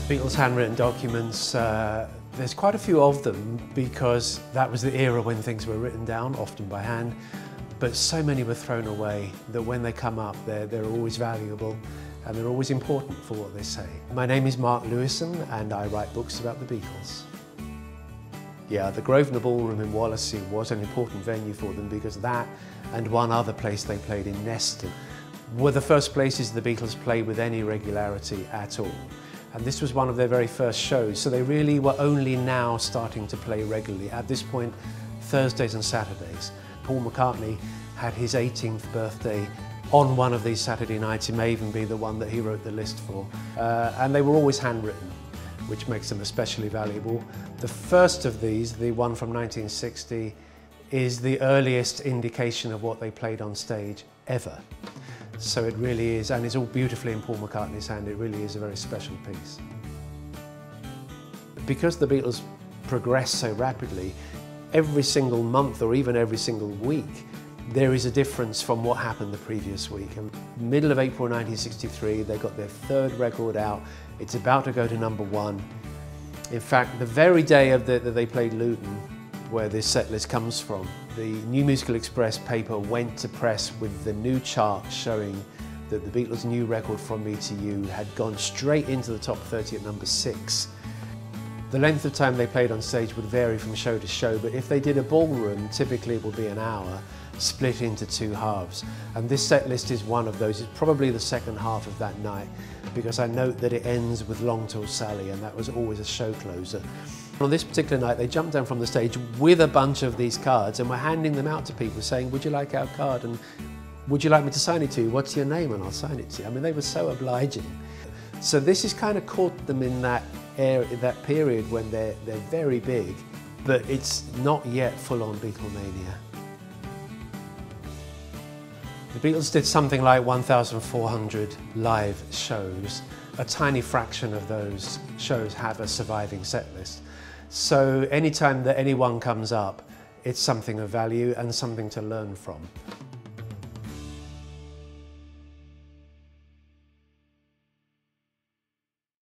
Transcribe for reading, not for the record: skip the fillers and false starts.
Beatles handwritten documents, there's quite a few of them because that was the era when things were written down, often by hand, but so many were thrown away that when they come up they're always valuable and they're always important for what they say. My name is Mark Lewison and I write books about the Beatles. Yeah, the Grosvenor Ballroom in Wallasey was an important venue for them because that and one other place they played in Neston were the first places the Beatles played with any regularity at all. And this was one of their very first shows, so they really were only now starting to play regularly. At this point, Thursdays and Saturdays. Paul McCartney had his 18th birthday on one of these Saturday nights. It may even be the one that he wrote the list for. And they were always handwritten, which makes them especially valuable. The first of these, the one from 1960, is the earliest indication of what they played on stage ever. So it really is, and it's all beautifully in Paul McCartney's hand. It really is a very special piece. Because the Beatles progressed so rapidly, every single month or even every single week, there is a difference from what happened the previous week. And middle of April 1963, they got their third record out. It's about to go to #1. In fact, the very day that they played Luton, where this set list comes from, the New Musical Express paper went to press with the new chart showing that the Beatles' new record, From Me to You, had gone straight into the top 30 at #6. The length of time they played on stage would vary from show to show, but if they did a ballroom, typically it would be an hour, split into two halves. And this set list is one of those. It's probably the second half of that night, because I note that it ends with Long Tall Sally, and that was always a show closer. On this particular night, they jumped down from the stage with a bunch of these cards and were handing them out to people saying, "Would you like our card? And would you like me to sign it to you? What's your name? And I'll sign it to you." I mean, they were so obliging. So this has kind of caught them in that period when they're very big, but it's not yet full-on Beatlemania. The Beatles did something like 1,400 live shows. A tiny fraction of those shows have a surviving set list. So anytime that anyone comes up, it's something of value and something to learn from.